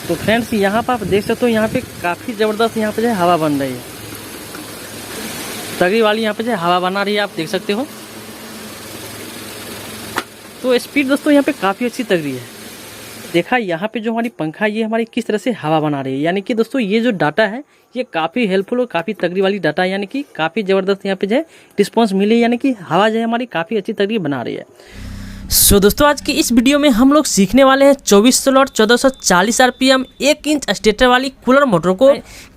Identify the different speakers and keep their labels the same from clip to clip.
Speaker 1: तो फ्रेंड्स यहाँ पर आप देख सकते हो, यहाँ पे काफ़ी ज़बरदस्त यहाँ पे जो है हवा बन रही है, तगड़ी वाली यहाँ पे जो है हवा बना रही है, आप देख सकते हो। तो स्पीड दोस्तों यहाँ पे काफ़ी अच्छी तगड़ी है। देखा यहाँ पे जो हमारी पंखा ये हमारी किस तरह से हवा बना रही है, यानी कि दोस्तों ये जो डाटा है ये काफ़ी हेल्पफुल और काफ़ी तगड़ी वाली डाटा है, यानी कि काफ़ी ज़बरदस्त यहाँ पे जो है रिस्पॉन्स मिली, यानी कि हवा जो है हमारी काफ़ी अच्छी तगड़ी बना रही है। सो दोस्तों आज की इस वीडियो में हम लोग सीखने वाले हैं 24 स्लॉट 1440 आरपीएम 1 इंच स्टेटर वाली कूलर मोटर को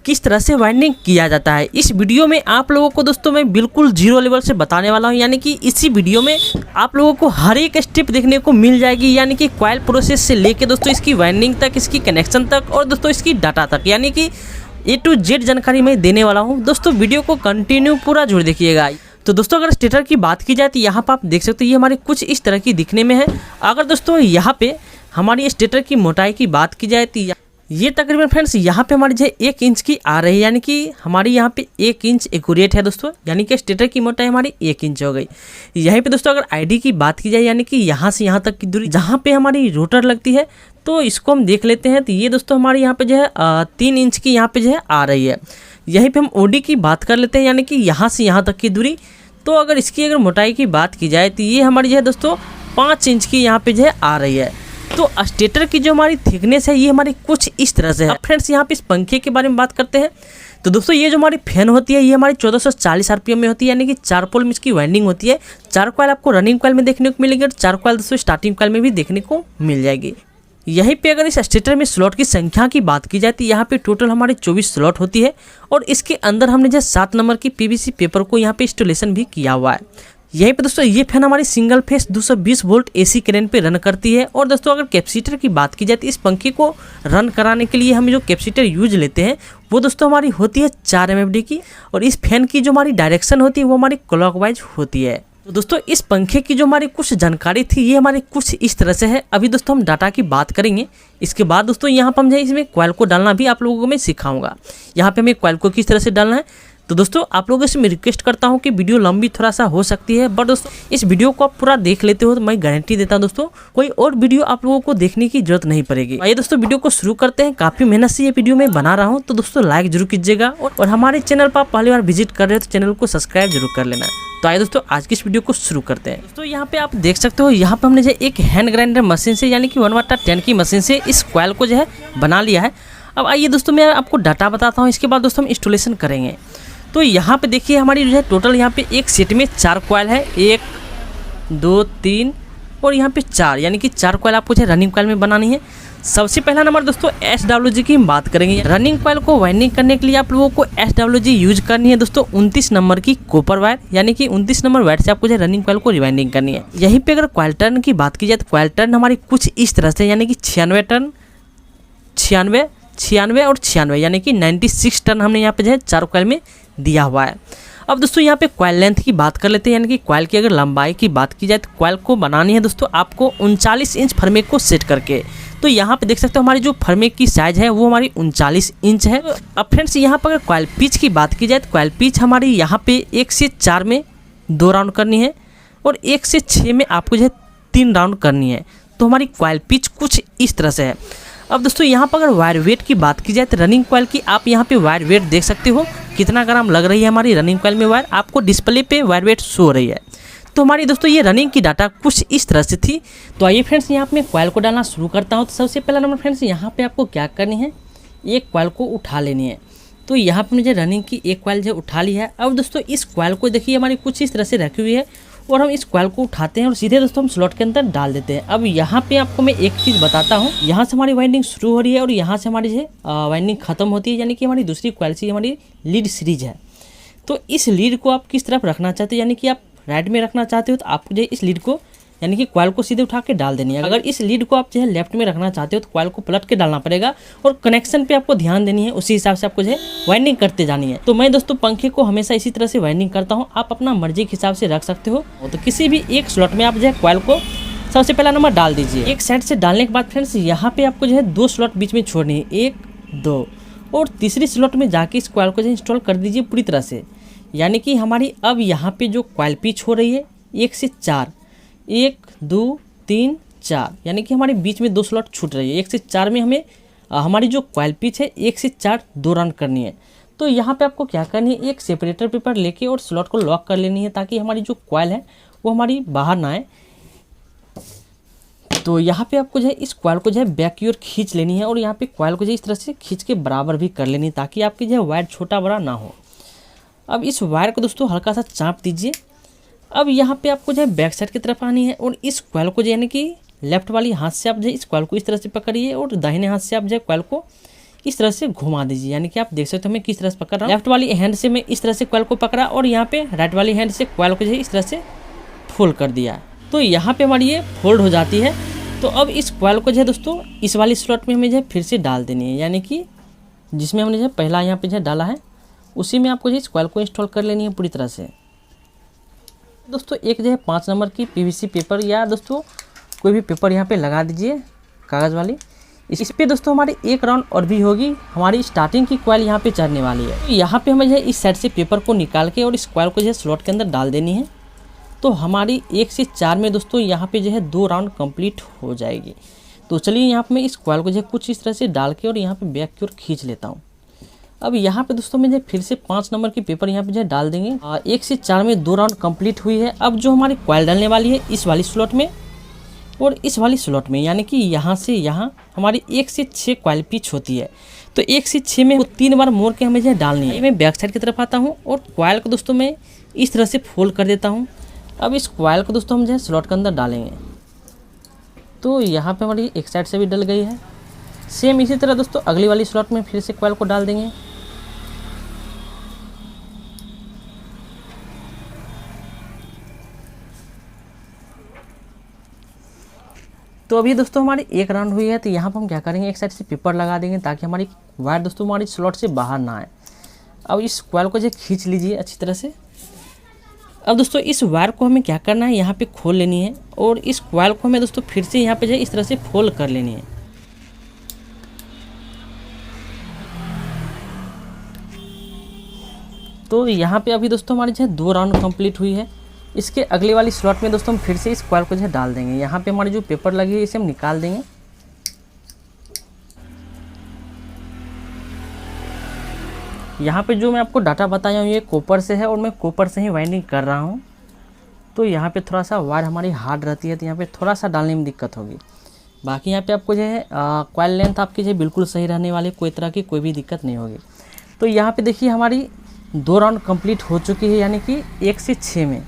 Speaker 1: किस तरह से वाइंडिंग किया जाता है। इस वीडियो में आप लोगों को दोस्तों मैं बिल्कुल जीरो लेवल से बताने वाला हूं, यानी कि इसी वीडियो में आप लोगों को हर एक स्टेप देखने को मिल जाएगी, यानी कि कॉइल प्रोसेस से लेके दोस्तों इसकी वाइंडिंग तक, इसकी कनेक्शन तक और दोस्तों इसकी डाटा तक, यानी कि A to Z जानकारी मैं देने वाला हूँ। दोस्तों वीडियो को कंटिन्यू पूरा जोड़ देखिएगा। तो दोस्तों अगर स्टेटर की बात की जाए तो यहाँ पर आप देख सकते हो ये हमारे कुछ इस तरह की दिखने में है। अगर दोस्तों यहाँ पे हमारी स्टेटर की मोटाई की बात की जाए तो ये तकरीबन फ्रेंड्स यहाँ पे हमारी जो 1 इंच की आ रही है, यानी कि हमारी यहाँ पे 1 इंच एक्यूरेट है दोस्तों, यानी कि स्टेटर की मोटाई हमारी 1 इंच हो गई। यहीं पे दोस्तों अगर आईडी की बात की जाए, यानी कि यहाँ से यहाँ तक की दूरी जहाँ पे हमारी रोटर लगती है, तो इसको हम देख लेते हैं। तो ये दोस्तों हमारे यहाँ पे जो है 3 इंच की यहाँ पे जो है आ रही है। यहीं पे हम ओडी की बात कर लेते हैं, यानी कि यहाँ से यहाँ तक की दूरी। तो अगर इसकी अगर मोटाई की बात की जाए तो ये हमारी जो है दोस्तों 5 इंच की यहाँ पे जो है आ रही है। तो स्टेटर की जो हमारी थिकनेस है ये हमारी कुछ इस तरह से है। अब फ्रेंड्स यहाँ पे इस पंखे के बारे में बात करते हैं। तो दोस्तों ये जो हमारी फैन होती है ये हमारी 1440 आरपीएम में होती है, यानी कि 4 पोल में इसकी वाइंडिंग होती है। 4 कॉइल आपको रनिंग कॉइल में देखने को मिलेगी और 4 कॉइल दोस्तों स्टार्टिंग कॉइल में भी देखने को मिल जाएगी। यहीं पे अगर इस स्टेटर में स्लॉट की संख्या की बात की जाए तो यहाँ पे टोटल हमारे 24 स्लॉट होती है और इसके अंदर हमने जो 7 नंबर की पीवीसी पेपर को यहाँ पे इंस्टॉलेशन भी किया हुआ है। यहीं पे दोस्तों ये फैन हमारी single phase 220 volt AC current पे रन करती है। और दोस्तों अगर कैपेसिटर की बात की जाए तो इस पंखे को रन कराने के लिए हम जो कैपेसिटर यूज लेते हैं वो दोस्तों हमारी होती है 4 MFD की, और इस फैन की जो हमारी डायरेक्शन होती है वो हमारी क्लॉकवाइज होती है। तो दोस्तों इस पंखे की जो हमारी कुछ जानकारी थी ये हमारी कुछ इस तरह से है। अभी दोस्तों हम डाटा की बात करेंगे, इसके बाद दोस्तों यहाँ पर हम इसमें कॉइल को डालना भी आप लोगों को मैं सिखाऊंगा। यहाँ पे हमें कॉइल को किस तरह से डालना है। तो दोस्तों आप लोगों से मैं रिक्वेस्ट करता हूँ कि वीडियो लंबी थोड़ा सा हो सकती है, बट दोस्तों इस वीडियो को आप पूरा देख लेते हो तो मैं गारंटी देता हूँ दोस्तों कोई और वीडियो आप लोगों को देखने की जरूरत नहीं पड़ेगी। आइए दोस्तों वीडियो को शुरू करते हैं। काफी मेहनत से ये वीडियो मैं बना रहा हूँ, तो दोस्तों लाइक जरूर कीजिएगा और हमारे चैनल पर आप पहली बार विजिट कर रहे हो तो चैनल को सब्सक्राइब जरूर कर लेना है। तो आइए दोस्तों आज की इस वीडियो को शुरू करते हैं। दोस्तों यहाँ पे आप देख सकते हो यहाँ पे हमने जो एक हैंड ग्राइंडर मशीन से, यानी कि 1/10 की मशीन से इस कॉइल को जो है बना लिया है। अब आइए दोस्तों मैं आपको डाटा बताता हूँ, इसके बाद दोस्तों हम इंस्टॉलेशन करेंगे। तो यहाँ पे देखिए हमारी जो है टोटल यहाँ पे एक सेट में 4 कॉइल है, 1 2 3 और यहाँ पे 4, यानी कि 4 कॉइल आपको जो है रनिंग कॉइल में बनानी है। सबसे पहला नंबर दोस्तों SWG की हम बात करेंगे। रनिंग कॉइल को वाइंडिंग करने के लिए आप लोगों को SWG यूज करनी है दोस्तों 29 नंबर की कॉपर वायर, यानी कि 29 नंबर वायर से आपको जो है रनिंग कॉइल को रिवाइंडिंग करनी है। यहीं पे अगर कॉइल टर्न की बात की जाए तो कॉइल टर्न हमारी कुछ इस तरह से, यानी कि 96 टर्न, 96 और 96, यानी कि 96 टर्न हमने यहाँ पे जो है 4 कॉइल में दिया हुआ है। अब दोस्तों यहाँ पे कॉइल लेंथ की बात कर लेते हैं, यानी कि कॉइल की अगर लंबाई की बात की जाए तो कॉइल को बनानी है दोस्तों आपको 39 इंच फर्मेक को सेट करके। तो यहाँ पे देख सकते हो हमारी जो फर्मेक की साइज है वो हमारी 39 इंच है। अब फ्रेंड्स यहाँ पर अगर कॉइल पिच की बात की जाए तो कॉइल पिच हमारी यहाँ पे 1 से 4 में 2 राउंड करनी है और 1 से 6 में आपको जो है 3 राउंड करनी है। तो हमारी कॉइल पिच कुछ इस तरह से है। अब दोस्तों यहाँ पर अगर वायर वेट की बात की जाए तो रनिंग कॉइल की आप यहाँ पे वायर वेट देख सकते हो कितना ग्राम लग रही है हमारी रनिंग कॉइल में वायर, आपको डिस्प्ले पे वायर वेट शो हो रही है। तो हमारी दोस्तों ये रनिंग की डाटा कुछ इस तरह से थी। तो आइए फ्रेंड्स यहाँ पे मैं कॉइल को डालना शुरू करता हूँ। तो सबसे पहला नंबर फ्रेंड्स यहाँ पे आपको क्या करनी है, एक कॉइल को उठा लेनी है। तो यहाँ पे मुझे रनिंग की एक कॉइल जो उठा ली है। अब दोस्तों इस कॉइल को देखिए हमारी कुछ इस तरह से रखी हुई है और हम इस कॉइल को उठाते हैं और सीधे दोस्तों हम स्लॉट के अंदर डाल देते हैं। अब यहाँ पे आपको मैं एक चीज़ बताता हूँ, यहाँ से हमारी वाइंडिंग शुरू हो रही है और यहाँ से हमारी जो वाइंडिंग खत्म होती है, यानी कि हमारी दूसरी कॉइल से हमारी लीड सीरीज है। तो इस लीड को आप किस तरफ रखना चाहते हो, यानी कि आप राइट में रखना चाहते हो तो आपको जो इस लीड को, यानी कि कॉइल को सीधे उठा के डाल देनी है। अगर इस लीड को आप जो है लेफ्ट में रखना चाहते हो तो कॉइल को पलट के डालना पड़ेगा और कनेक्शन पे आपको ध्यान देनी है, उसी हिसाब से आपको जो है वाइंडिंग करते जानी है। तो मैं दोस्तों पंखे को हमेशा इसी तरह से वाइंडिंग करता हूँ, आप अपना मर्जी के हिसाब से रख सकते हो। तो किसी भी एक स्लॉट में आप जो है कॉइल को सबसे पहला नंबर डाल दीजिए। एक साइड से डालने के बाद फ्रेंड्स यहाँ पे आपको जो है 2 स्लॉट बीच में छोड़नी है, 1 2, और तीसरी स्लॉट में जाके इस कॉइल को जो इंस्टॉल कर दीजिए पूरी तरह से। यानी कि हमारी अब यहाँ पे जो कॉइल पिच हो रही है 1 से 4, 1 2 3 4, यानी कि हमारे बीच में 2 स्लॉट छूट रही है। 1 से 4 में हमें हमारी जो कॉइल पिच है 1 से 4 2 राउंड करनी है। तो यहाँ पे आपको क्या करनी है, एक सेपरेटर पेपर लेके और स्लॉट को लॉक कर लेनी है ताकि हमारी जो कॉइल है वो हमारी बाहर ना आए। तो यहाँ पे आपको जो है इस कॉइल को जो है बैक की ओर खींच लेनी है और यहाँ पे कॉइल को जो इस तरह से खींच के बराबर भी कर लेनी है ताकि आपकी जो है वायर छोटा बड़ा ना हो। अब इस वायर को दोस्तों हल्का सा चाँप दीजिए। अब यहाँ पे आपको जो है बैक साइड की तरफ आनी है और इस कॉइल को जो यानी कि लेफ्ट वाली हाथ से आप जो है इस कॉइल को इस तरह से पकड़िए और दाहिने हाथ से आप जो है कॉइल को इस तरह से घुमा दीजिए। यानी कि आप देख सकते हो मैं किस तरह से पकड़ रहा हूँ। लेफ्ट वाली हैंड से मैं इस तरह से कॉइल को पकड़ा और यहाँ पे राइट वाली हैंड से कॉइल को जो है इस तरह से फोल्ड कर दिया। तो यहाँ पे हमारी ये फोल्ड हो जाती है। तो अब इस कॉइल को जो है दोस्तों इस वाली स्लॉट में हमें जो है फिर से डाल देनी है, यानी कि जिसमें हमने जो है पहला यहाँ पे जो है डाला है उसी में आपको जो इस कॉइल को इंस्टॉल कर लेनी है पूरी तरह से। दोस्तों एक जो है 5 नंबर की पीवीसी पेपर या दोस्तों कोई भी पेपर यहाँ पे लगा दीजिए कागज़ वाली। इस पे दोस्तों हमारी 1 राउंड और भी होगी, हमारी स्टार्टिंग की कॉइल यहाँ पे चढ़ने वाली है। तो यहाँ पे हमें जो है इस साइड से पेपर को निकाल के और इस कॉइल को जो है स्लॉट के अंदर डाल देनी है। तो हमारी 1 से 4 में दोस्तों यहाँ पे जो है 2 राउंड कंप्लीट हो जाएगी। तो चलिए यहाँ पे मैं इस कॉइल को जो है कुछ इस तरह से डाल के और यहाँ पे बैक की ओर खींच लेता हूँ। अब यहाँ पे दोस्तों में जो फिर से 5 नंबर की पेपर यहाँ पे जो है डाल देंगे। 1 से 4 में 2 राउंड कंप्लीट हुई है। अब जो हमारी कॉइल डालने वाली है इस वाली स्लॉट में और इस वाली स्लॉट में, यानी कि यहाँ से यहाँ हमारी 1 से 6 कॉइल पिच होती है। तो 1 से 6 में 3 बार मोड़ के हमें जो है डालनी है। मैं बैक साइड की तरफ आता हूँ और कॉइल को दोस्तों मैं इस तरह से फोल्ड कर देता हूँ। अब इस कॉइल को दोस्तों हम जो है स्लॉट के अंदर डालेंगे। तो यहाँ पे हमारी एक साइड से भी डल गई है। सेम इसी तरह दोस्तों अगली वाली स्लॉट में फिर से कॉइल को डाल देंगे। तो अभी दोस्तों हमारी 1 राउंड हुई है। तो यहाँ पर हम क्या करेंगे, एक साइड से पेपर लगा देंगे ताकि हमारी वायर दोस्तों हमारी स्लॉट से बाहर ना आए। अब इस कॉइल को जो खींच लीजिए अच्छी तरह से। अब दोस्तों इस वायर को हमें क्या करना है, यहाँ पे खोल लेनी है और इस कॉइल को हमें दोस्तों फिर से यहाँ पे जो है इस तरह से फोल्ड कर लेनी है। तो यहाँ पे अभी दोस्तों हमारी जो है 2 राउंड कंप्लीट हुई है। इसके अगले वाली स्लॉट में दोस्तों हम फिर से इस कॉइल को जो है डाल देंगे। यहाँ पे हमारी जो पेपर लगी है इसे हम निकाल देंगे। यहाँ पे जो मैं आपको डाटा बताया हूँ ये कॉपर से है और मैं कॉपर से ही वाइंडिंग कर रहा हूँ। तो यहाँ पे थोड़ा सा वायर हमारी हार्ड रहती है तो यहाँ पे थोड़ा सा डालने में दिक्कत होगी। बाकी यहाँ पे आपको जो है कॉइल लेंथ आपकी जो है बिल्कुल सही रहने वाली, कोई तरह की कोई भी दिक्कत नहीं होगी। तो यहाँ पे देखिए हमारी 2 राउंड कंप्लीट हो चुकी है, यानी कि 1 से 6 में।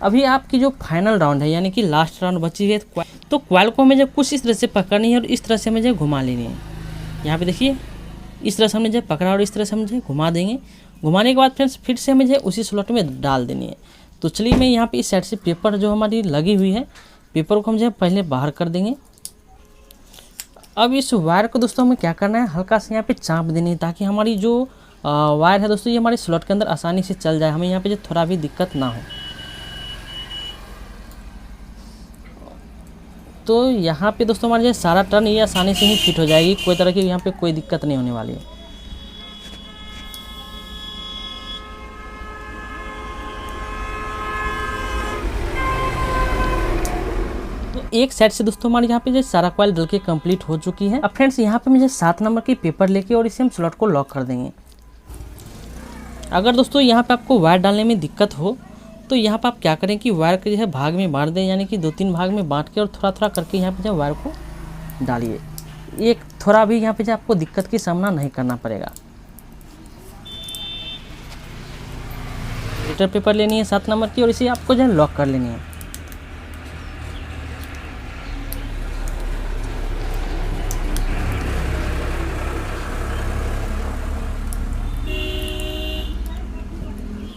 Speaker 1: अभी आपकी जो फाइनल राउंड है यानी कि लास्ट राउंड बची है, तो कॉइल को हमें जो कुछ इस तरह से पकड़नी है और इस तरह से हमें जो घुमा लेनी है। यहाँ पे देखिए इस तरह से हमने जो पकड़ा और इस तरह से हम जो घुमा देंगे। घुमाने के बाद फ्रेंड्स फिर से हमें जो उसी स्लॉट में डाल देनी है। तो चलिए मैं यहाँ पे इस साइड से पेपर जो हमारी लगी हुई है पेपर को हम जो पहले बाहर कर देंगे। अब इस वायर को दोस्तों हमें क्या करना है, हल्का से यहाँ पे चाँप देनी है ताकि हमारी जो वायर है दोस्तों ये हमारे स्लॉट के अंदर आसानी से चल जाए, हमें यहाँ पे जो थोड़ा भी दिक्कत ना हो। तो यहाँ पे दोस्तों हमारे जो सारा टर्न ये आसानी से ही फिट हो जाएगी, कोई तरह की यहाँ पे कोई दिक्कत नहीं होने वाली है। तो एक साइड से दोस्तों हमारे यहाँ पे जो सारा कॉइल डल के कंप्लीट हो चुकी है। अब फ्रेंड्स यहाँ पे मुझे 7 नंबर की पेपर लेके और इसे हम स्लॉट को लॉक कर देंगे। अगर दोस्तों यहाँ पे आपको वायर डालने में दिक्कत हो तो यहाँ पर आप क्या करें कि वायर के जो है भाग में बांट दें, यानी कि 2-3 भाग में बांट के और थोड़ा थोड़ा करके यहाँ पे जो वायर को डालिए। एक थोड़ा भी यहाँ पे जो आपको दिक्कत की सामना नहीं करना पड़ेगा। लीटर पेपर लेनी है 7 नंबर की और इसे आपको जो है लॉक कर लेनी है।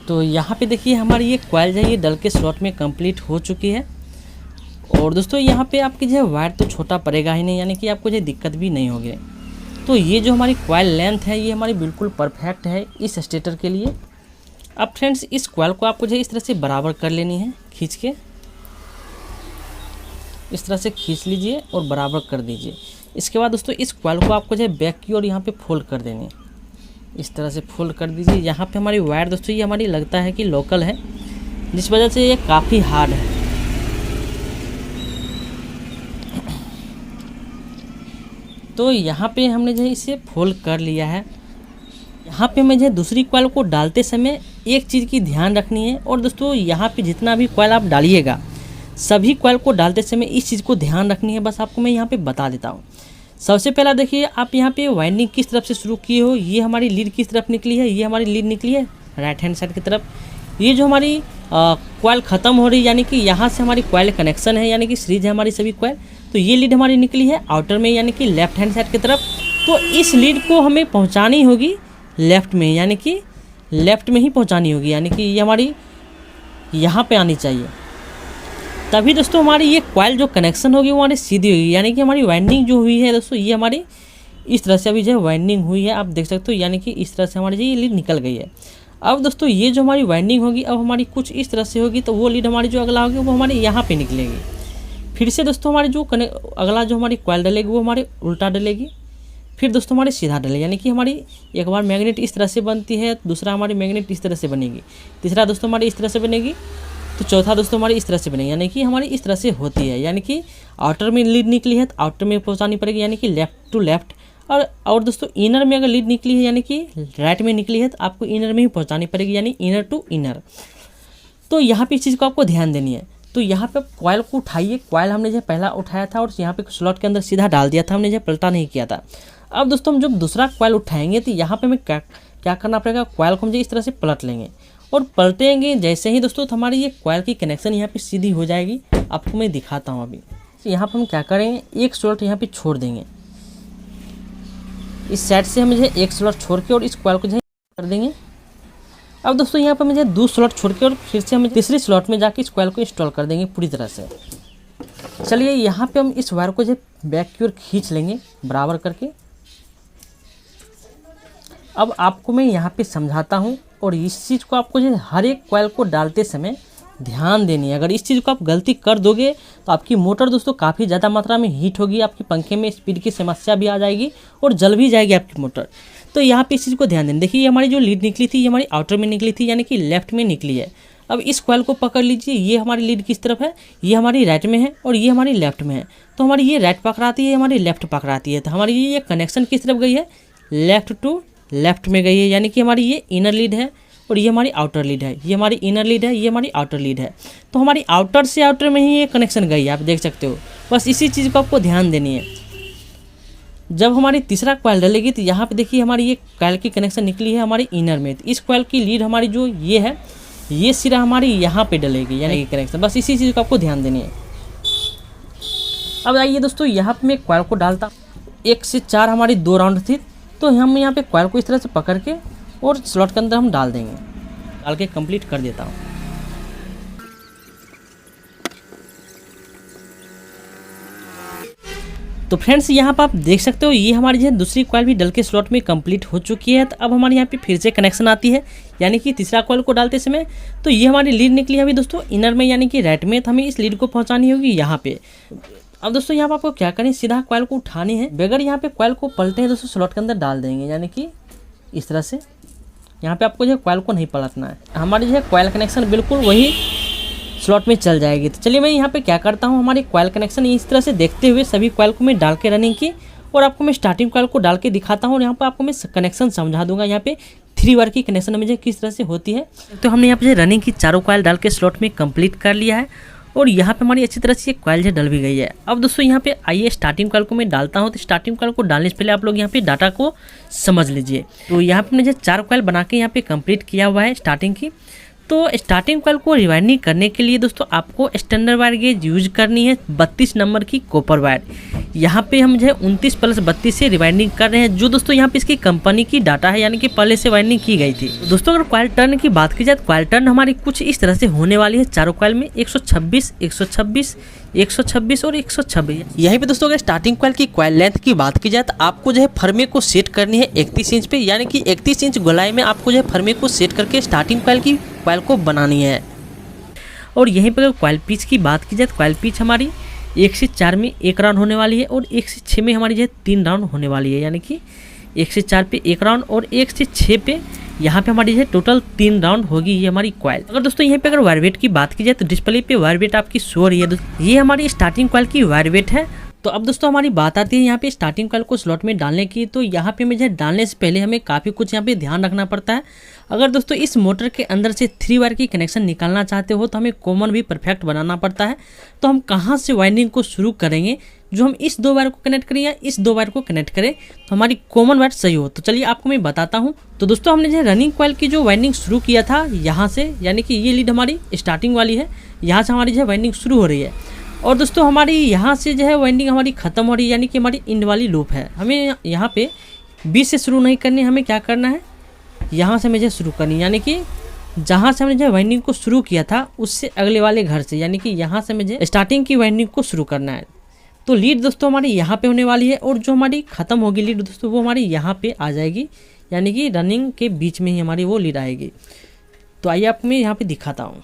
Speaker 1: तो यहाँ पे देखिए हमारी ये कॉइल जो है ये डल के स्लॉट में कंप्लीट हो चुकी है। और दोस्तों यहाँ पे आपकी जो है वायर तो छोटा पड़ेगा ही नहीं, यानी कि आपको जो दिक्कत भी नहीं होगी। तो ये जो हमारी कॉइल लेंथ है ये हमारी बिल्कुल परफेक्ट है इस स्टेटर के लिए। अब फ्रेंड्स इस कॉइल को आपको जो है इस तरह से बराबर कर लेनी है, खींच के इस तरह से खींच लीजिए और बराबर कर दीजिए। इसके बाद दोस्तों इस कॉइल को आपको जो है बैक की ओर यहाँ पे फोल्ड कर देनी है, इस तरह से फोल्ड कर दीजिए। यहाँ पे हमारी वायर दोस्तों ये हमारी लगता है कि लोकल है, जिस वजह से ये काफ़ी हार्ड है। तो यहाँ पे हमने जो है इसे फोल्ड कर लिया है। यहाँ पे मैं जो है दूसरी कॉइल को डालते समय एक चीज़ की ध्यान रखनी है। और दोस्तों यहाँ पे जितना भी कॉइल आप डालिएगा, सभी कॉइल को डालते समय इस चीज़ को ध्यान रखनी है। बस आपको मैं यहाँ पे बता देता हूँ। सबसे पहला देखिए, आप यहाँ पे वाइंडिंग किस तरफ से शुरू किए हो, ये हमारी लीड किस तरफ निकली है, ये हमारी लीड निकली है राइट हैंड साइड की तरफ। ये जो हमारी कॉइल ख़त्म हो रही है, यानी कि यहाँ से हमारी कॉइल कनेक्शन है, यानी कि सीरीज है हमारी सभी कॉइल। तो ये लीड हमारी निकली है आउटर में, यानी कि लेफ्ट हैंड साइड की तरफ। तो इस लीड को हमें पहुँचानी होगी लेफ़्ट में, यानी कि लेफ़्ट में ही पहुँचानी होगी, यानी कि ये हमारी यहाँ पे आनी चाहिए। तभी दोस्तों हमारी ये कॉइल जो कनेक्शन होगी वो हमारी सीधी होगी, यानी कि हमारी वाइंडिंग जो हुई है दोस्तों, ये हमारी इस तरह से अभी जो है वाइंडिंग हुई है, आप देख सकते हो, यानी कि इस तरह से हमारी जो ये लीड निकल गई है। अब दोस्तों ये जो हमारी वाइंडिंग होगी अब हमारी कुछ इस तरह से होगी, तो वो लीड हमारी जो अगला होगी वो हमारे यहाँ पे निकलेगी। फिर से दोस्तों हमारी जो अगला जो हमारी कॉइल डलेगी वो हमारे उल्टा डलेगी, फिर दोस्तों हमारे सीधा डलेगी, यानी कि हमारी एक बार मैग्नेट इस तरह से बनती है, दूसरा हमारी मैग्नेट इस तरह से बनेगी, तीसरा दोस्तों हमारी इस तरह से बनेगी, तो चौथा दोस्तों हमारी इस तरह से बनेगी, यानी कि हमारी इस तरह से होती है। यानी कि आउटर में लीड निकली है तो आउटर में पहुंचानी पड़ेगी, यानी कि लेफ्ट टू लेफ्ट। और दोस्तों इनर में अगर लीड निकली है, यानी कि राइट में निकली है, तो आपको इनर में ही पहुंचानी पड़ेगी, यानी इनर टू इनर। तो यहाँ पे इस चीज़ को आपको ध्यान देनी है। तो यहाँ पे कॉइल को उठाइए, कॉइल हमने जो पहला उठाया था और यहाँ पे स्लॉट के अंदर सीधा डाल दिया था, हमने जो पलटा नहीं किया था। अब दोस्तों हम जब दूसरा कॉइल उठाएंगे तो यहाँ पे हमें क्या करना पड़ेगा, कॉइल को हम इस तरह से पलट लेंगे और पलटेंगे जैसे ही दोस्तों तो हमारी ये कॉइल की कनेक्शन यहाँ पे सीधी हो जाएगी। आपको मैं दिखाता हूँ अभी। तो यहाँ पर हम क्या करेंगे, एक स्लॉट यहाँ पे छोड़ देंगे, इस साइड से हम जो है एक स्लॉट छोड़ के और इस कॉइल को जो है कर देंगे। अब दोस्तों यहाँ पर मुझे 2 स्लॉट छोड़ के और फिर से हम तीसरी स्लॉट में जाके इस कॉइल को इंस्टॉल कर देंगे पूरी तरह से। चलिए यहाँ पे हम इस वायर को जो बैक की ओर खींच लेंगे बराबर करके। अब आपको मैं यहाँ पे समझाता हूँ और इस चीज़ को आपको जो हर एक कॉइल को डालते समय ध्यान देनी है। अगर इस चीज़ को आप गलती कर दोगे तो आपकी मोटर दोस्तों काफ़ी ज़्यादा मात्रा में हीट होगी, आपके पंखे में स्पीड की समस्या भी आ जाएगी और जल भी जाएगी आपकी मोटर। तो यहाँ पे इस चीज़ को ध्यान देना। देखिए ये हमारी जो लीड निकली थी ये हमारी आउटर में निकली थी, यानी कि लेफ्ट में निकली है। अब इस कॉइल को पकड़ लीजिए, ये हमारी लीड किस तरफ है, ये हमारी राइट में है और ये हमारी लेफ्ट में है। तो हमारी ये राइट पकड़ाती है, हमारी लेफ्ट पकड़ाती है। तो हमारी ये कनेक्शन किस तरफ गई है, लेफ्ट टू लेफ्ट में गई है, यानी कि हमारी ये इनर लीड है और ये हमारी आउटर लीड है। ये हमारी इनर लीड है, ये हमारी आउटर लीड है। तो हमारी आउटर से आउटर में ही ये कनेक्शन गई है, आप देख सकते हो। बस इसी चीज़ को आपको ध्यान देनी है। जब हमारी तीसरा कॉइल डलेगी तो यहाँ पे देखिए हमारी ये कॉइल की कनेक्शन निकली है हमारी इनर में। तो इस कॉइल की लीड हमारी जो ये है, ये सिरा हमारी यहाँ पे डलेगी, यानी कि कनेक्शन। बस इसी चीज़ को आपको ध्यान देनी है। अब आइए दोस्तों यहाँ पे मैं कॉइल को डालता, 1 से 4 हमारी 2 राउंड थी। तो हम यहाँ पे कॉइल को इस तरह से पकड़ के और स्लॉट के अंदर हम डाल देंगे, डाल के कंप्लीट कर देता हूँ। तो फ्रेंड्स यहाँ पर आप देख सकते हो ये हमारी जो है दूसरी कॉइल भी डल के स्लॉट में कंप्लीट हो चुकी है। तो अब हमारे यहाँ पे फिर से कनेक्शन आती है, यानी कि तीसरा कॉइल को डालते समय तो ये हमारी लीड निकली है अभी दोस्तों इनर में, यानी कि राइट में। तो हमें इस लीड को पहुँचानी होगी यहाँ पे। अब दोस्तों यहाँ पर आपको क्या करें, सीधा कॉइल को उठानी है, बगैर यहाँ पे कॉइल को पलटे हैं दोस्तों स्लॉट के अंदर डाल देंगे, यानी कि इस तरह से। यहाँ पे आपको जो है कॉइल को नहीं पलटना है, हमारी जो है कॉइल कनेक्शन बिल्कुल वही स्लॉट में चल जाएगी। तो चलिए मैं यहाँ पे क्या करता हूँ, हमारी कॉइल कनेक्शन इस तरह से देखते हुए सभी कॉइल को मैं डाल के रनिंग की और आपको मैं स्टार्टिंग कॉइल को डाल के दिखाता हूँ और यहाँ पर आपको मैं कनेक्शन समझा दूंगा। यहाँ पे 3 वायर की कनेक्शन मुझे किस तरह से होती है। तो हमने यहाँ पे रनिंग की चारों कॉइल डाल के स्लॉट में कंप्लीट कर लिया है और यहाँ पे हमारी अच्छी तरह से कॉइल जो डल भी गई है। अब दोस्तों यहाँ पे आइए स्टार्टिंग कॉइल को मैं डालता हूँ। तो स्टार्टिंग कॉइल को डालने से पहले आप लोग यहाँ पे डाटा को समझ लीजिए। तो यहाँ पे मुझे 4 कॉइल बना के यहाँ पे कंप्लीट किया हुआ है स्टार्टिंग की। तो स्टार्टिंग कॉइल को रिवाइंडिंग करने के लिए दोस्तों आपको स्टैंडर्ड वायर गेज यूज करनी है, 32 नंबर की कॉपर वायर। यहाँ पे हम जो है 29 + 32 से रिवाइंडिंग कर रहे हैं, जो दोस्तों यहाँ पे इसकी कंपनी की डाटा है, यानी कि पहले से वाइंडिंग की गई थी। तो दोस्तों अगर कॉइल टर्न की बात की जाए तो कॉइल टर्न हमारी कुछ इस तरह से होने वाली है चारों कॉइल में, 126, 126, 126 और 126। यहीं पे दोस्तों अगर स्टार्टिंग कॉइल की कॉइल लेंथ की बात की जाए तो आपको जो है फर्मे को सेट करनी है 31 इंच पे, यानी कि 31 इंच गोलाई में आपको जो है फर्मे को सेट करके स्टार्टिंग कॉइल की कॉइल को बनानी है। और यहीं पर कॉइल पिच की बात की जाए तो कॉइल पिच हमारी 1 से 4 में 1 राउंड होने वाली है और 1 से 6 में हमारी जो है 3 राउंड होने वाली है, यानी कि 1 से 4 पे 1 राउंड और 1 से 6 पे यहाँ पे हमारी जो है टोटल 3 राउंड होगी ये हमारी कॉइल। अगर दोस्तों यहाँ पे अगर वायर वेट की बात की जाए तो डिस्प्ले पे वायर वेट आपकी शो रही है। ये हमारी स्टार्टिंग कॉइल की वायर वेट है तो अब दोस्तों हमारी बात आती है यहाँ पे स्टार्टिंग कॉइल को स्लॉट में डालने की। तो यहाँ पे मुझे डालने से पहले हमें काफ़ी कुछ यहाँ पे ध्यान रखना पड़ता है। अगर दोस्तों इस मोटर के अंदर से 3 वायर की कनेक्शन निकालना चाहते हो तो हमें कॉमन भी परफेक्ट बनाना पड़ता है। तो हम कहाँ से वाइंडिंग को शुरू करेंगे, जो हम इस 2 वायर को कनेक्ट करें या इस 2 वायर को कनेक्ट करें तो हमारी कॉमन वायर सही हो। तो चलिए आपको मैं बताता हूँ। तो दोस्तों हमने जो रनिंग कॉइल की जो वाइंडिंग शुरू किया था यहाँ से, यानी कि ये लीड हमारी स्टार्टिंग वाली है, यहाँ से हमारी जो वाइंडिंग शुरू हो रही है। और दोस्तों हमारी यहाँ से जो है वाइंडिंग हमारी ख़त्म हो रही है, यानी कि हमारी इंड वाली लूप है। हमें यहाँ पे बीच से शुरू नहीं करनी, हमें क्या करना है, यहाँ से मुझे शुरू करनी, यानी कि जहाँ से हमने जो वाइंडिंग को शुरू किया था उससे अगले वाले घर से, यानी कि यहाँ से मुझे स्टार्टिंग की वाइंडिंग को शुरू करना है। तो लीड दोस्तों हमारी यहाँ पे होने वाली है और जो हमारी ख़त्म होगी लीड दोस्तों वो हमारी यहाँ पे आ जाएगी, यानी कि रनिंग के बीच में ही हमारी वो लीड आएगी। तो आइए आपको मैं यहाँ पे दिखाता हूँ।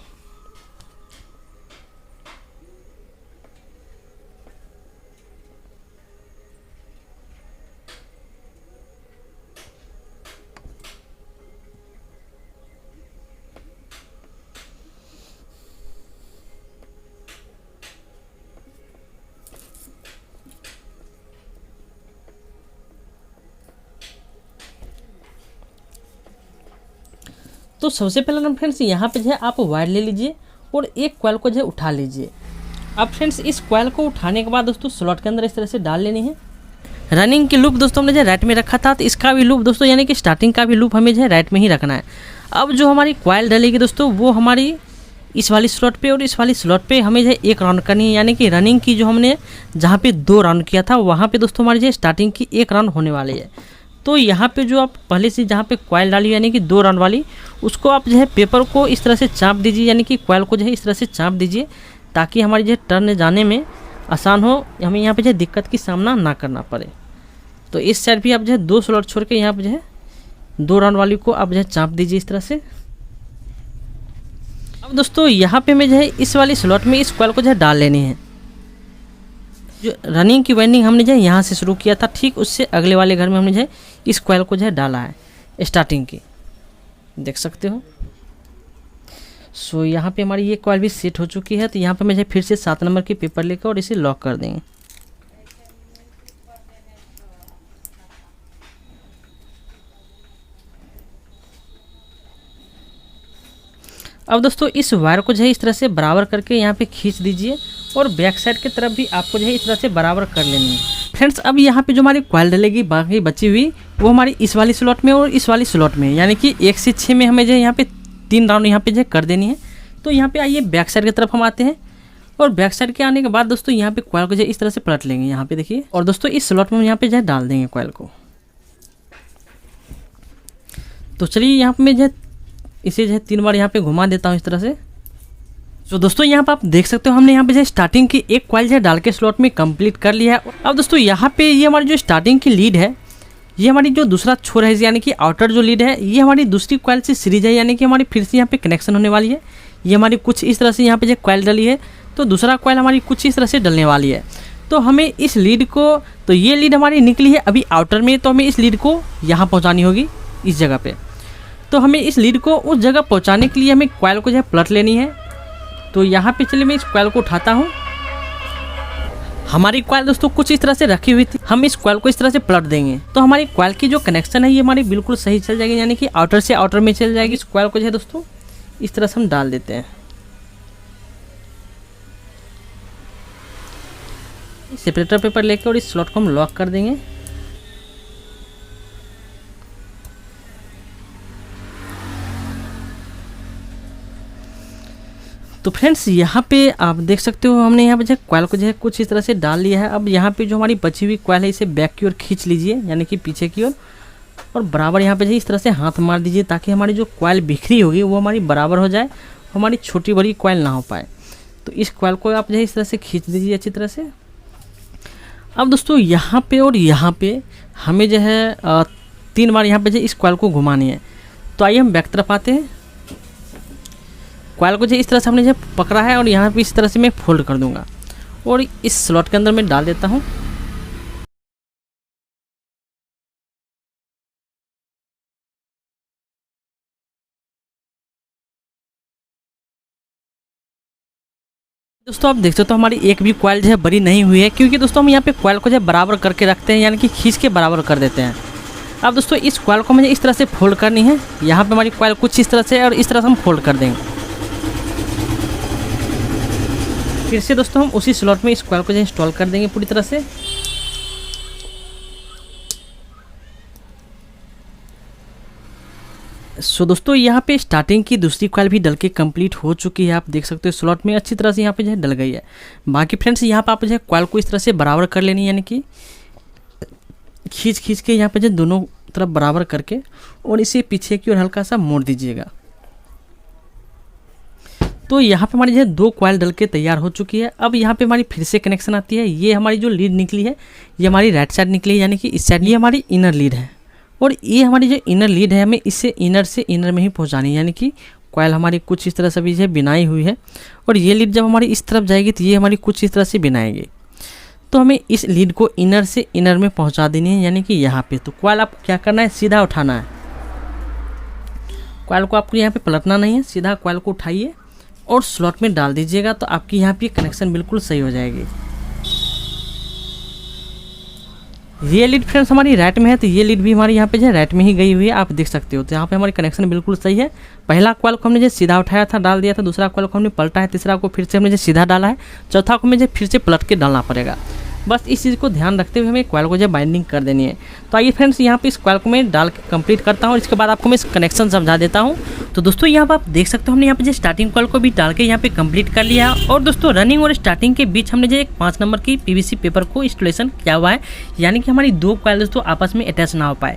Speaker 1: तो सबसे पहले ना फ्रेंड्स यहाँ पे जो है आप वायर ले लीजिए और एक कॉइल को जो है उठा लीजिए। अब फ्रेंड्स इस कॉइल को उठाने के बाद दोस्तों स्लॉट के अंदर इस तरह से डाल लेनी है। रनिंग की लूप दोस्तों हमने जो राइट में रखा था, तो इसका भी लूप दोस्तों यानी कि स्टार्टिंग का भी लूप हमें जो है राइट में ही रखना है। अब जो हमारी कॉइल डलेगी दोस्तों वो हमारी इस वाली स्लॉट पे और इस वाली स्लॉट पे हमें जो है एक राउंड करनी है, यानी कि रनिंग की जो हमने जहाँ पे 2 राउंड किया था वहाँ पे दोस्तों हमारी जो है स्टार्टिंग की 1 राउंड होने वाली है। तो यहाँ पे जो आप पहले से जहाँ पे कॉइल डाली यानी कि 2 राउंड वाली, उसको आप जो है पेपर को इस तरह से चाप दीजिए, यानी कि कॉइल को जो है इस तरह से चाप दीजिए ताकि हमारी जो है टर्न जाने में आसान हो, हमें यहाँ पे जो है दिक्कत की सामना ना करना पड़े। तो इस साइड भी आप जो है 2 स्लॉट छोड़ के यहाँ पे जो है 2 राउंड वाली को आप जो है चाप दीजिए इस तरह से। अब दोस्तों यहाँ पे मैं जो है इस वाली स्लॉट में इस कॉइल को जो है डाल लेनी है। जो रनिंग की वाइंडिंग हमने जो है यहाँ से शुरू किया था, ठीक उससे अगले वाले घर में हमने जो है इस कॉइल को जो है डाला है स्टार्टिंग की, देख सकते हो। सो यहाँ पे हमारी ये कॉइल भी सेट हो चुकी है। तो यहाँ पे मैं जो फिर से 7 नंबर की पेपर लेकर और इसे लॉक कर देंगे। अब दोस्तों इस वायर को जो है इस तरह से बराबर करके यहाँ पे खींच दीजिए और बैक साइड की तरफ भी आपको जो है इस तरह से बराबर कर लेनी है। फ्रेंड्स अब यहाँ पे जो हमारी कॉइल डलेगी बाकी बची हुई वो हमारी इस वाली स्लॉट में और इस वाली स्लॉट में, यानी कि 1 से 6 में हमें जो है यहाँ पे 3 राउंड यहाँ पे जो है कर देनी है। तो यहाँ पे आइए बैक साइड की तरफ हम आते हैं और बैक साइड के आने के बाद दोस्तों यहाँ पे कॉइल को जो है इस तरह से पलट लेंगे, यहाँ पे देखिए। और दोस्तों इस स्लॉट में हम यहाँ पे जो है डाल देंगे कॉइल को। तो चलिए यहाँ पे मैं जो है इसे जो है 3 बार यहाँ पे घुमा देता हूँ इस तरह से। तो दोस्तों यहाँ पे आप देख सकते हो हमने यहाँ पे जो स्टार्टिंग की एक कॉइल जो है डाल के स्लॉट में कंप्लीट कर लिया है। अब दोस्तों यहाँ पे ये हमारी जो स्टार्टिंग की लीड है, ये हमारी जो दूसरा छोर है यानी कि आउटर जो लीड है, ये हमारी दूसरी कॉइल से सीरीज है, यानी कि हमारी फिर से यहाँ पे कनेक्शन होने वाली है। ये हमारी कुछ इस तरह से यहाँ पे जो कॉइल डली है, तो दूसरा कॉइल हमारी कुछ इस तरह से डलने वाली है। तो हमें इस लीड को, तो ये लीड हमारी निकली है अभी आउटर में, तो हमें इस लीड को यहाँ पहुँचानी होगी इस जगह पे। तो हमें इस लीड को उस जगह पहुँचाने के लिए हमें कॉइल को जो है पलट लेनी है। तो यहाँ पे चलिए मैं इस कॉइल को उठाता हूँ। हमारी कॉइल दोस्तों कुछ इस तरह से रखी हुई थी, हम इस कॉइल को इस तरह से पलट देंगे तो हमारी कॉइल की जो कनेक्शन है ये हमारी बिल्कुल सही चल जाएगी, यानी कि आउटर से आउटर में चल जाएगी। इस कॉइल को जो है दोस्तों इस तरह से हम डाल देते हैं, सेपरेटर पेपर लेकर और इस स्लॉट को हम लॉक कर देंगे। तो फ्रेंड्स यहाँ पे आप देख सकते हो हमने यहाँ पे जो कॉइल को जो है कुछ इस तरह से डाल लिया है। अब यहाँ पे जो हमारी बची हुई कॉइल है इसे बैक की ओर खींच लीजिए, यानी कि पीछे की ओर, और बराबर यहाँ पे जो इस तरह से हाथ मार दीजिए ताकि हमारी जो कॉइल बिखरी होगी वो हमारी बराबर हो जाए, हमारी छोटी बड़ी कॉइल ना हो पाए। तो इस कॉइल को आप जो है इस तरह से खींच दीजिए अच्छी तरह से। अब दोस्तों यहाँ पे और यहाँ पे हमें जो है 3 बार यहाँ पे जो इस कॉइल को घुमानी है। तो आइए हम बैक तरफ आते हैं। कॉइल को जो इस तरह से हमने जो पकड़ा है और यहाँ पे इस तरह से मैं फोल्ड कर दूंगा और इस स्लॉट के अंदर मैं डाल देता हूँ। दोस्तों आप देख सकते हो हमारी एक भी कॉइल जो है बड़ी नहीं हुई है, क्योंकि दोस्तों हम यहाँ पे कॉइल को जो है बराबर करके रखते हैं, यानी कि खींच के बराबर कर देते हैं। अब दोस्तों इस कॉइल को मुझे इस तरह से फोल्ड करनी है। यहाँ पे हमारी कॉइल कुछ इस तरह से और इस तरह से हम फोल्ड कर देंगे। फिर से दोस्तों हम उसी स्लॉट में इस कॉइल को जो इंस्टॉल कर देंगे पूरी तरह से। सो दोस्तों यहाँ पे स्टार्टिंग की दूसरी कॉइल भी डल के कंप्लीट हो चुकी है। आप देख सकते हो स्लॉट में अच्छी तरह से यहाँ पे जो है डल गई है। बाकी फ्रेंड्स यहाँ पे आप जो है कॉइल को इस तरह से बराबर कर लेनी है, यानी कि खींच के यहाँ पे जो दोनों तरफ बराबर करके और इसे पीछे की ओर हल्का सा मोड़ दीजिएगा। तो यहाँ पे हमारी जो है 2 कॉइल डल के तैयार हो चुकी है। अब यहाँ पे हमारी फिर से कनेक्शन आती है। ये हमारी जो लीड निकली है ये हमारी राइट साइड निकली है, यानी कि इस साइड ये हमारी इनर लीड है और ये हमारी जो इनर लीड है हमें इसे इनर से इनर में ही पहुँचानी है, यानी कि कॉइल हमारी कुछ इस तरह से भी जो है बिनाई हुई है और ये लीड जब हमारी इस तरफ जाएगी तो ये हमारी कुछ इस तरह से बिनाएगी। तो हमें इस लीड को इनर से इनर में पहुंचा देनी है, यानी कि यहाँ पे। तो कॉइल आपको क्या करना है, सीधा उठाना है। कॉइल को आपको यहाँ पे पलटना नहीं है, सीधा कॉइल को उठाइए और स्लॉट में डाल दीजिएगा। तो आपकी यहाँ पे कनेक्शन बिल्कुल सही हो जाएगी। ये लीड फ्रेंड्स हमारी राइट में है, तो ये लीड भी हमारी यहाँ पे जो है राइट में ही गई हुई है, आप देख सकते हो। तो यहाँ पे हमारी कनेक्शन बिल्कुल सही है। पहला कॉइल को हमने जो सीधा उठाया था डाल दिया था, दूसरा कॉइल को हमने पलटा है, तीसरा को फिर से हमने जो सीधा डाला है, चौथा को हमें जो फिर से पलट के डालना पड़ेगा। बस इस चीज़ को ध्यान रखते हुए हमें कॉइल को जो बाइंडिंग कर देनी है। तो आइए फ्रेंड्स यहाँ पे इस कॉइल को मैं डाल के कंप्लीट करता हूँ और इसके बाद आपको मैं इस कनेक्शन समझा देता हूँ। तो दोस्तों यहाँ पर आप देख सकते हो हमने यहाँ पे जो स्टार्टिंग कॉइल को भी डाल के यहाँ पे कंप्लीट कर लिया है। और दोस्तों रनिंग और स्टार्टिंग के बीच हमने जो एक 5 नंबर की पीवीसी पेपर को इंस्टॉलेशन किया हुआ है, यानी कि हमारी 2 कॉइल दोस्तों आपस में अटैच ना हो पाए।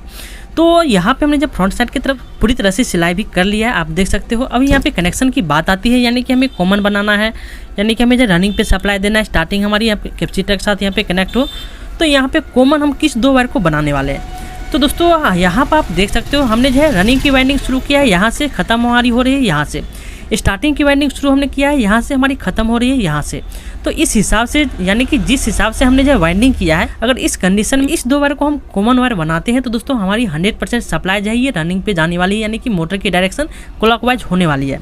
Speaker 1: तो यहाँ पे हमने जब फ्रंट साइड की तरफ पूरी तरह से सिलाई भी कर लिया है, आप देख सकते हो। अभी यहाँ पे कनेक्शन की बात आती है, यानी कि हमें कॉमन बनाना है, यानी कि हमें जो रनिंग पे सप्लाई देना है, स्टार्टिंग हमारी यहाँ पे कैपेसिटर के साथ यहाँ पे कनेक्ट हो। तो यहाँ पे कॉमन हम किस 2 वायर को बनाने वाले हैं। तो दोस्तों यहाँ पर आप देख सकते हो हमने जो है रनिंग की वाइंडिंग शुरू किया है, यहाँ से ख़त्म हमारी हो रही है यहाँ से। स्टार्टिंग की वाइंडिंग शुरू हमने किया है, यहाँ से हमारी ख़त्म हो रही है यहाँ से। तो इस हिसाब से, यानी कि जिस हिसाब से हमने जो वाइंडिंग किया है, अगर इस कंडीशन में इस 2 वायर को हम कॉमन वायर बनाते हैं तो दोस्तों हमारी 100% सप्लाई जो है ये रनिंग पे जाने वाली है, यानी कि मोटर की डायरेक्शन क्लॉकवाइज होने वाली है।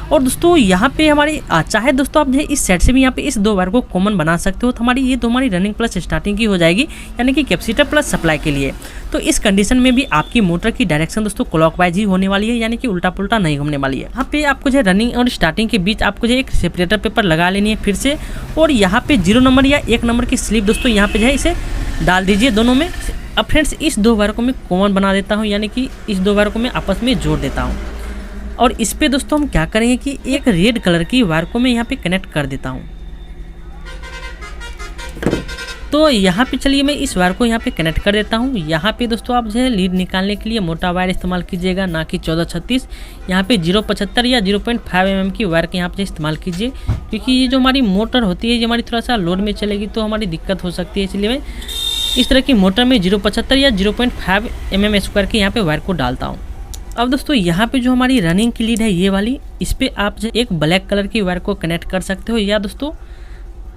Speaker 1: और दोस्तों यहाँ पे हमारी चाहे दोस्तों आप जो है इस साइड से भी यहाँ पे इस 2 वायर को कॉमन बना सकते हो। तो हमारी ये 2 हमारी रनिंग प्लस स्टार्टिंग की हो जाएगी, यानी कि कैपेसिटर प्लस सप्लाई के लिए। तो इस कंडीशन में भी आपकी मोटर की डायरेक्शन दोस्तों क्लॉकवाइज ही होने वाली है, यानी कि उल्टा पुल्टा नहीं घूमने वाली है। यहाँ पे आपको जो है रनिंग और स्टार्टिंग के बीच आपको जो है एक सेपरेटर पेपर लगा लेनी है फिर से। और यहाँ पे 0 नंबर या 1 नंबर की स्लिप दोस्तों यहाँ पे जो है इसे डाल दीजिए दोनों में। अब फ्रेंड्स इस 2 वायर को मैं कॉमन बना देता हूँ, यानी कि इस 2 वायर को मैं आपस में जोड़ देता हूँ। और इस पे दोस्तों हम क्या करेंगे कि एक रेड कलर की वायर को मैं यहाँ पे कनेक्ट कर देता हूँ। तो यहाँ पे चलिए मैं इस वायर को यहाँ पे कनेक्ट कर देता हूँ। यहाँ पे दोस्तों आप जो है लीड निकालने के लिए मोटा वायर इस्तेमाल कीजिएगा, ना कि 1436। यहाँ पे 0.75 या 0.5 mm की वायर के यहाँ पे इस्तेमाल कीजिए, क्योंकि ये जो हमारी मोटर होती है ये हमारी थोड़ा सा लोड में चलेगी तो हमारी दिक्कत हो सकती है। इसलिए मैं इस तरह की मोटर में 0.75 या 0.5 mm स्क्वायर की यहाँ पे वायर को डालता हूँ। अब दोस्तों यहाँ पे जो हमारी रनिंग की लीड है ये वाली, इस पे आप जो एक ब्लैक कलर की वायर को कनेक्ट कर सकते हो, या दोस्तों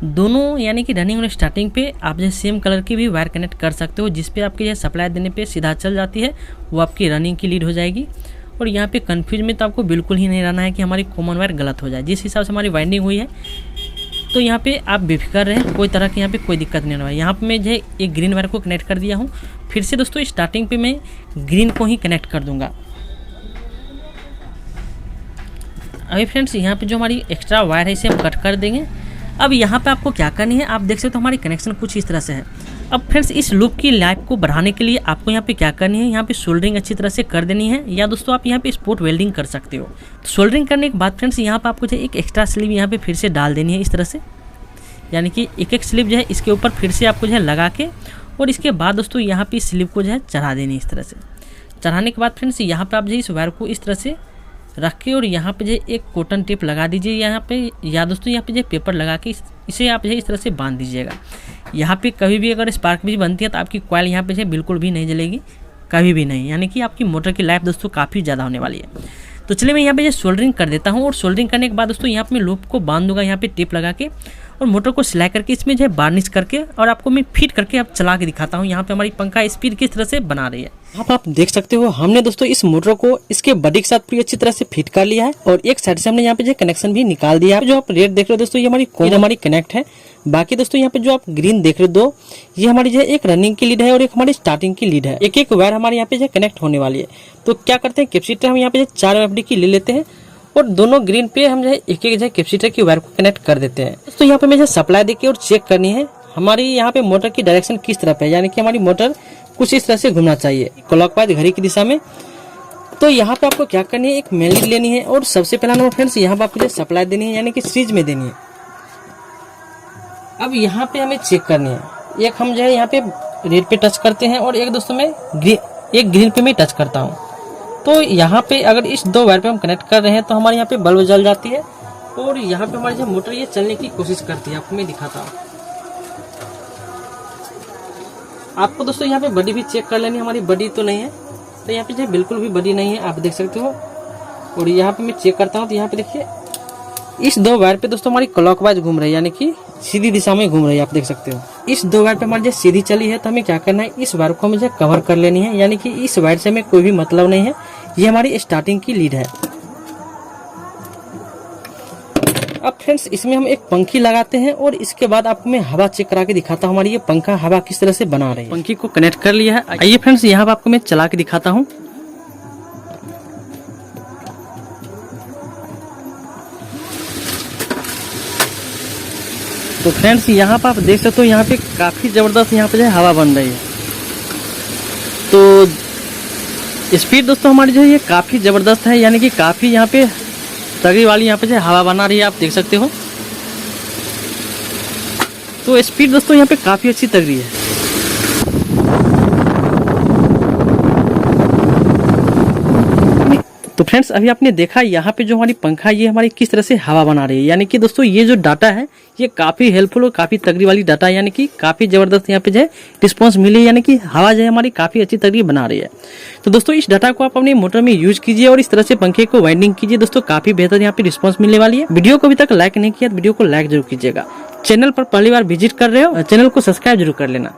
Speaker 1: दोनों यानी कि रनिंग और स्टार्टिंग पे आप जो सेम कलर की भी वायर कनेक्ट कर सकते हो, जिस पे आपकी जो सप्लाई देने पे सीधा चल जाती है, वो आपकी रनिंग की लीड हो जाएगी। और यहाँ पे कंफ्यूज में तो आपको बिल्कुल ही नहीं रहना है कि हमारी कॉमन वायर गलत हो जाए। जिस हिसाब से हमारी वाइंडिंग हुई है तो यहाँ पे आप बेफिक्र रहें, कोई तरह की यहाँ पे कोई दिक्कत नहीं होगा। यहाँ पे मैं जो एक ग्रीन वायर को कनेक्ट कर दिया हूँ। फिर से दोस्तों स्टार्टिंग पे मैं ग्रीन को ही कनेक्ट कर दूँगा। अभी फ्रेंड्स यहाँ पे जो हमारी एक्स्ट्रा वायर है इसे हम कट कर देंगे। अब यहाँ पे आपको क्या करनी है, आप देख सकते हो हमारी कनेक्शन कुछ इस तरह से है। अब फ्रेंड्स इस लूप की लाइफ को बढ़ाने के लिए आपको यहाँ पे क्या करनी है, यहाँ पे सोल्डरिंग अच्छी तरह से कर देनी है, या दोस्तों आप यहाँ पे स्पॉट वेल्डिंग कर सकते हो। तो सोल्डरिंग करने के बाद फ्रेंड्स यहाँ पे आपको जो एक एक्स्ट्रा स्लिप यहाँ पे फिर से डाल देनी है इस तरह से, यानी कि एक स्लिप जो है इसके ऊपर फिर से आपको जो है लगा के, और इसके बाद दोस्तों यहाँ पे स्लिप को जो है चढ़ा देनी है इस तरह से। चढ़ाने के बाद फ्रेंड्स यहाँ पे आप जो इस वायर को इस तरह से रख के और यहाँ पे जो एक कॉटन टेप लगा दीजिए यहाँ पे, या दोस्तों यहाँ पे जो पेपर लगा के इसे आप जो इस तरह से बांध दीजिएगा। यहाँ पे कभी भी अगर स्पार्क भी बनती है तो आपकी कॉइल यहाँ पे जो बिल्कुल भी नहीं जलेगी, कभी भी नहीं, यानी कि आपकी मोटर की लाइफ दोस्तों काफ़ी ज़्यादा होने वाली है। तो चलिए मैं यहाँ पे जो सोल्डरिंग कर देता हूँ, और सोल्डरिंग करने के बाद दोस्तों यहाँ पे मैं लूप को बांध दूंगा यहाँ पे टेप लगा के, और मोटर को सिलाई करके इसमें जो है बार्निश करके, और आपको मैं फिट करके अब चला के दिखाता हूँ यहाँ पे हमारी पंखा स्पीड किस तरह से बना रही है। यहाँ पर आप देख सकते हो हमने दोस्तों इस मोटर को इसके बॉडी के साथ पूरी अच्छी तरह से फिट कर लिया है और एक साइड से हमने यहाँ पे जो कनेक्शन भी निकाल दिया है। जो आप रेड देख रहे हो दोस्तों ये हमारी कनेक्ट है। बाकी दोस्तों यहाँ पे जो आप ग्रीन देख रहे हो दो, ये हमारी जो है एक रनिंग की लीड है और एक हमारी स्टार्टिंग की लीड है। एक एक वायर हमारे यहाँ पे जो कनेक्ट होने वाली है। तो क्या करते हैं, कैपेसिटर हम यहाँ पे 4 एफडी की ले लेते हैं और दोनों ग्रीन पे हम जो है एक एक कैपेसिटर की वायर को कनेक्ट कर देते हैं। तो यहाँ पे मुझे सप्लाई देके और चेक करनी है हमारी यहाँ पे मोटर की डायरेक्शन किस तरफ है, यानी कि हमारी मोटर कुछ इस तरह से घूमना चाहिए क्लॉकवाइज घड़ी की दिशा में। तो यहाँ पे आपको क्या करनी है, एक मेन लीड लेनी है और सबसे पहला नंबर फ्रेंड्स यहाँ पे आपको सप्लाई देनी है, यानी कि सीरीज में देनी है। अब यहाँ पे हमें चेक करनी है, एक हम जो है यहाँ पे रेड पे टच करते हैं और एक दोस्तों में एक ग्रीन पे मैं टच करता हूँ। तो यहाँ पे अगर इस 2 वायर पे हम कनेक्ट कर रहे हैं तो हमारे यहाँ पे बल्ब जल जाती है और यहाँ पे हमारी जो मोटर ये चलने की कोशिश करती है। आपको मैं दिखाता हूँ। आपको दोस्तों यहाँ पे बॉडी भी चेक कर लेनी, हमारी बॉडी तो नहीं है, तो यहाँ पे जो बिल्कुल भी बॉडी नहीं है, आप देख सकते हो। और यहाँ पे मैं चेक करता हूँ तो यहाँ पे देखिए इस 2 वायर पे दोस्तों हमारी क्लॉकवाइज घूम रही है, यानी कि सीधी दिशा में घूम रही है। आप देख सकते हो इस 2 वायर पे हमारी जो सीधी चली है, तो हमें क्या करना है, इस वायर को हमें कवर कर लेनी है, यानी कि इस वायर से हमें कोई भी मतलब नहीं है। ये हमारी स्टार्टिंग की लीड है। अब फ्रेंड्स इसमें हम एक पंखी लगाते हैं और इसके बाद आपको मैं हवा चेक करा के दिखाता हूँ हमारी ये पंखा हवा किस तरह से बना रही है। पंखी को कनेक्ट कर लिया है। आइए फ्रेंड्स यहाँ पे आपको मैं चला के दिखाता हूँ। तो फ्रेंड्स यहाँ पे आप देख सकते हो यहाँ पे काफी जबरदस्त यहाँ पे जो है हवा बन रही है। तो स्पीड दोस्तों हमारी जो है ये काफी जबरदस्त है, यानी कि काफी यहाँ पे तगड़ी वाली यहाँ पे जो हवा बना रही है। आप देख सकते हो। तो स्पीड दोस्तों यहाँ पे काफी अच्छी तगड़ी है। तो फ्रेंड्स अभी आपने देखा यहाँ पे जो हमारी पंखा ये हमारी किस तरह से हवा बना रही है, यानी कि दोस्तों ये जो डाटा है ये काफी हेल्पफुल और काफी तगड़ी वाली डाटा है, यानी कि काफी जबरदस्त यहाँ पे जो है रिस्पॉन्स मिली, यानी कि हवा जो है हमारी काफी अच्छी तगड़ी बना रही है। तो दोस्तों इस डाटा को आप अपनी मोटर में यूज कीजिए और इस तरह से पंखे को वाइंडिंग कीजिए। दोस्तों काफी बेहतर यहाँ पे रिस्पॉन्स मिलने वाली है। वीडियो को अभी तक लाइक नहीं किया, वीडियो को लाइक जरूर कीजिएगा। चैनल पर पहली बार विजिट कर रहे हो, चैनल को सब्सक्राइब जरूर कर लेना।